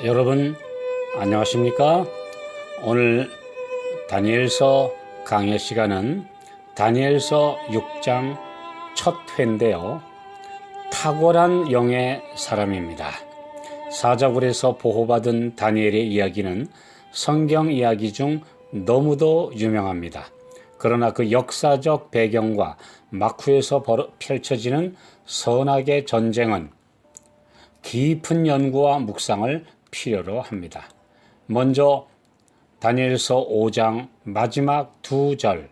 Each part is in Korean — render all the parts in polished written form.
여러분 안녕하십니까? 오늘 다니엘서 강의 시간은 다니엘서 6장 첫 회인데요. 탁월한 영의 사람입니다. 사자굴에서 보호받은 다니엘의 이야기는 성경 이야기 중 너무도 유명합니다. 그러나 그 역사적 배경과 막후에서 펼쳐지는 선악의 전쟁은 깊은 연구와 묵상을 필요로 합니다. 먼저 다니엘서 5장 마지막 두 절,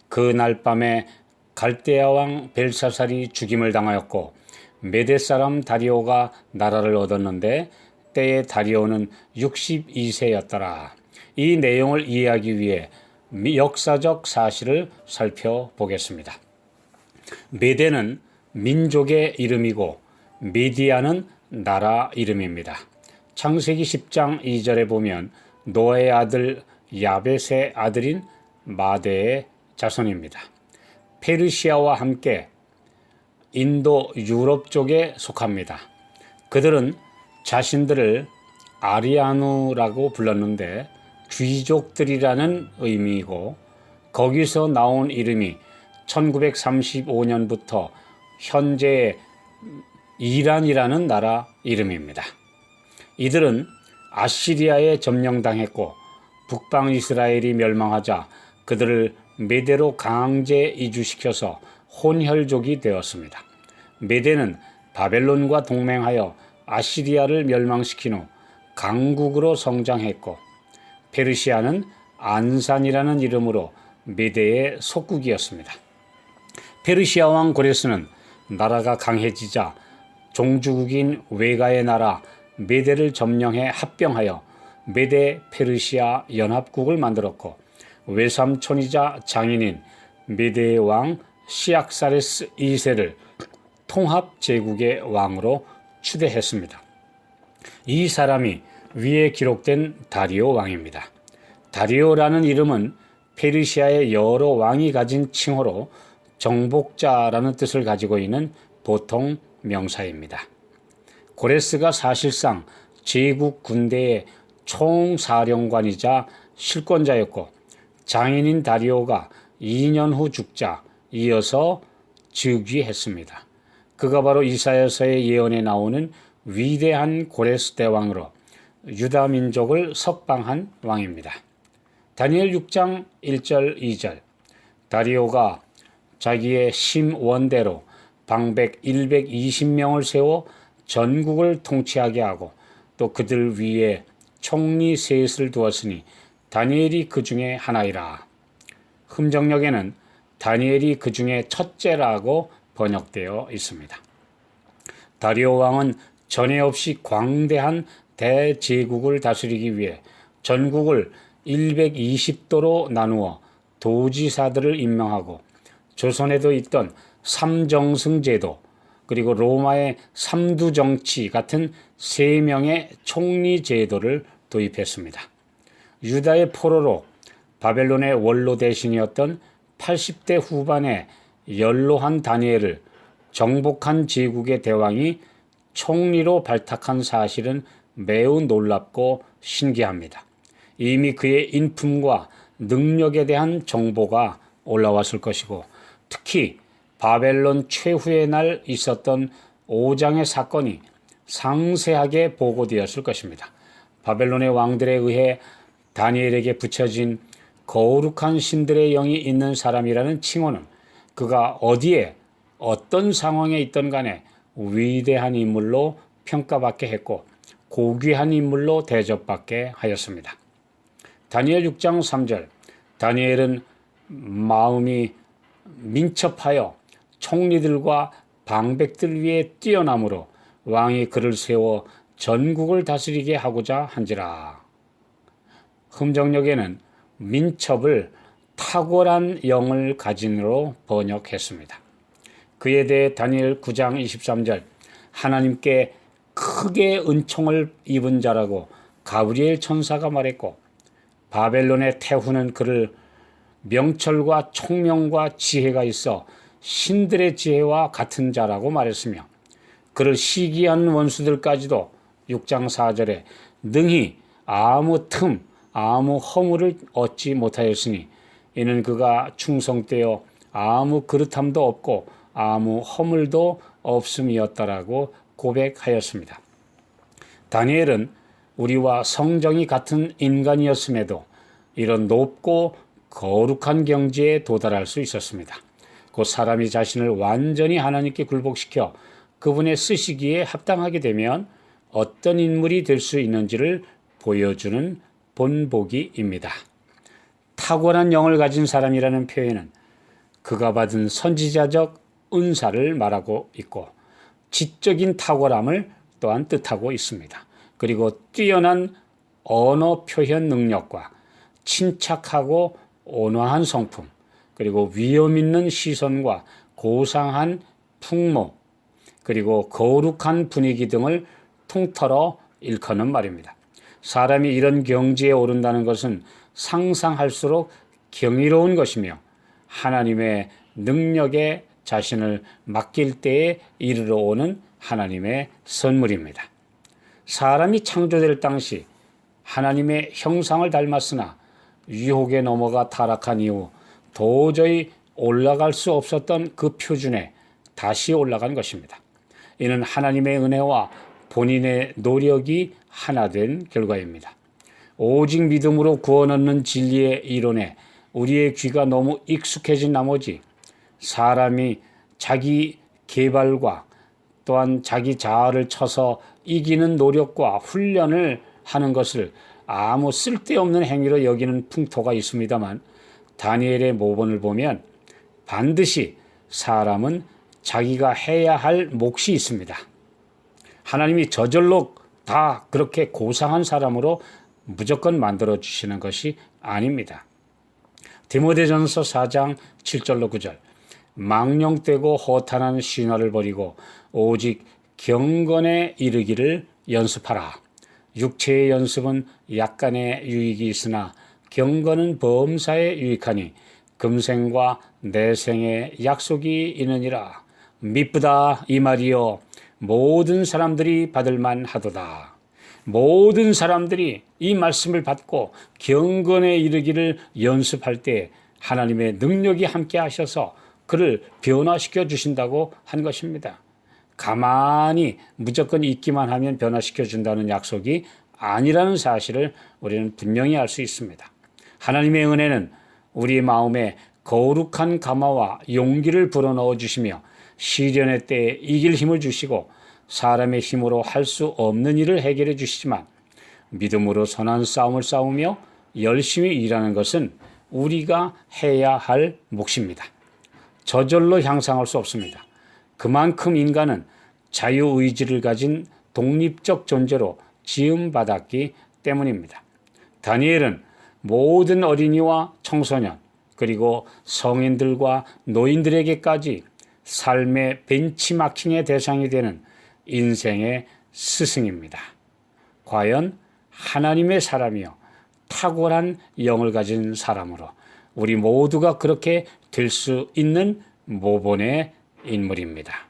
그날 밤에 갈대아 왕 벨사살이 죽임을 당하였고 메대 사람 다리오가 나라를 얻었는데 때에 다리오는 62세였더라. 이 내용을 이해하기 위해 역사적 사실을 살펴보겠습니다. 메대는 민족의 이름이고 미디아는 나라 이름입니다. 창세기 10장 2절에 보면 노아의 아들 야벳의 아들인 마대의 자손입니다. 페르시아와 함께 인도 유럽 쪽에 속합니다. 그들은 자신들을 아리아누라고 불렀는데 귀족들이라는 의미이고 거기서 나온 이름이 1935년부터 현재의 이란이라는 나라 이름입니다. 이들은 아시리아에 점령당했고 북방 이스라엘이 멸망하자 그들을 메대로 강제 이주시켜서 혼혈족이 되었습니다. 메대는 바벨론과 동맹하여 아시리아를 멸망시킨 후 강국으로 성장했고 페르시아는 안산이라는 이름으로 메대의 속국이었습니다. 페르시아 왕 고레스는 나라가 강해지자 종주국인 외가의 나라 메대를 점령해 합병하여 메대 페르시아 연합국을 만들었고 외삼촌이자 장인인 메대의 왕 시악사레스 2세를 통합 제국의 왕으로 추대했습니다. 이 사람이 위에 기록된 다리오 왕입니다. 다리오라는 이름은 페르시아의 여러 왕이 가진 칭호로 정복자라는 뜻을 가지고 있는 보통 명사입니다. 고레스가 사실상 제국 군대의 총사령관이자 실권자였고 장인인 다리오가 2년 후 죽자 이어서 즉위했습니다. 그가 바로 이사야서의 예언에 나오는 위대한 고레스 대왕으로 유다 민족을 석방한 왕입니다. 다니엘 6장 1절 2절 다리오가 자기의 심원대로 방백 120명을 세워 전국을 통치하게 하고 또 그들 위에 총리 셋을 두었으니 다니엘이 그 중에 하나이라. 흠정역에는 다니엘이 그 중에 첫째라고 번역되어 있습니다. 다리오 왕은 전에 없이 광대한 대제국을 다스리기 위해 전국을 120도로 나누어 도지사들을 임명하고 조선에도 있던 삼정승제도 그리고 로마의 삼두정치 같은 3명의 총리 제도를 도입했습니다. 유다의 포로로 바벨론의 원로 대신이었던 80대 후반의 연로한 다니엘을 정복한 제국의 대왕이 총리로 발탁한 사실은 매우 놀랍고 신기합니다. 이미 그의 인품과 능력에 대한 정보가 올라왔을 것이고 특히 바벨론 최후의 날 있었던 5장의 사건이 상세하게 보고되었을 것입니다. 바벨론의 왕들에 의해 다니엘에게 붙여진 거룩한 신들의 영이 있는 사람이라는 칭호는 그가 어디에 어떤 상황에 있던 간에 위대한 인물로 평가받게 했고 고귀한 인물로 대접받게 하였습니다. 다니엘 6장 3절 다니엘은 마음이 민첩하여 총리들과 방백들 위에 뛰어남으로 왕이 그를 세워 전국을 다스리게 하고자 한지라. 흠정역에는 민첩을 탁월한 영을 가진으로 번역했습니다. 그에 대해 다니엘 9장 23절 하나님께 크게 은총을 입은 자라고 가브리엘 천사가 말했고 바벨론의 태후는 그를 명철과 총명과 지혜가 있어 신들의 지혜와 같은 자라고 말했으며 그를 시기한 원수들까지도 6장 4절에 능히 아무 틈, 아무 허물을 얻지 못하였으니 이는 그가 충성되어 아무 그릇함도 없고 아무 허물도 없음이었다라고 고백하였습니다. 다니엘은 우리와 성정이 같은 인간이었음에도 이런 높고 거룩한 경지에 도달할 수 있었습니다. 곧 사람이 자신을 완전히 하나님께 굴복시켜 그분의 쓰시기에 합당하게 되면 어떤 인물이 될 수 있는지를 보여주는 본보기입니다. 탁월한 영을 가진 사람이라는 표현은 그가 받은 선지자적 은사를 말하고 있고 지적인 탁월함을 또한 뜻하고 있습니다. 그리고 뛰어난 언어 표현 능력과 침착하고 온화한 성품, 그리고 위험 있는 시선과 고상한 풍모, 그리고 거룩한 분위기 등을 통틀어 일컫는 말입니다. 사람이 이런 경지에 오른다는 것은 상상할수록 경이로운 것이며 하나님의 능력에 자신을 맡길 때에 이르러 오는 하나님의 선물입니다. 사람이 창조될 당시 하나님의 형상을 닮았으나 유혹에 넘어가 타락한 이후 도저히 올라갈 수 없었던 그 표준에 다시 올라간 것입니다. 이는 하나님의 은혜와 본인의 노력이 하나 된 결과입니다. 오직 믿음으로 구원 얻는 진리의 이론에 우리의 귀가 너무 익숙해진 나머지 사람이 자기 개발과 또한 자기 자아를 쳐서 이기는 노력과 훈련을 하는 것을 아무 쓸데없는 행위로 여기는 풍토가 있습니다만 다니엘의 모본을 보면 반드시 사람은 자기가 해야 할 몫이 있습니다. 하나님이 저절로 다 그렇게 고상한 사람으로 무조건 만들어 주시는 것이 아닙니다. 디모데전서 4장 7절로 9절 망령되고 허탄한 신화를 버리고 오직 경건에 이르기를 연습하라. 육체의 연습은 약간의 유익이 있으나 경건은 범사에 유익하니 금생과 내생의 약속이 있느니라. 미쁘다 이 말이요 모든 사람들이 받을 만하도다. 모든 사람들이 이 말씀을 받고 경건에 이르기를 연습할 때 하나님의 능력이 함께 하셔서 그를 변화시켜 주신다고 한 것입니다. 가만히 무조건 있기만 하면 변화시켜 준다는 약속이 아니라는 사실을 우리는 분명히 알 수 있습니다. 하나님의 은혜는 우리 마음에 거룩한 감화와 용기를 불어넣어 주시며 시련의 때에 이길 힘을 주시고 사람의 힘으로 할 수 없는 일을 해결해 주시지만 믿음으로 선한 싸움을 싸우며 열심히 일하는 것은 우리가 해야 할 몫입니다. 저절로 향상할 수 없습니다. 그만큼 인간은 자유의지를 가진 독립적 존재로 지음받았기 때문입니다. 다니엘은 모든 어린이와 청소년 그리고 성인들과 노인들에게까지 삶의 벤치마킹의 대상이 되는 인생의 스승입니다. 과연 하나님의 사람이요 탁월한 영을 가진 사람으로 우리 모두가 그렇게 될 수 있는 모본의 인물입니다.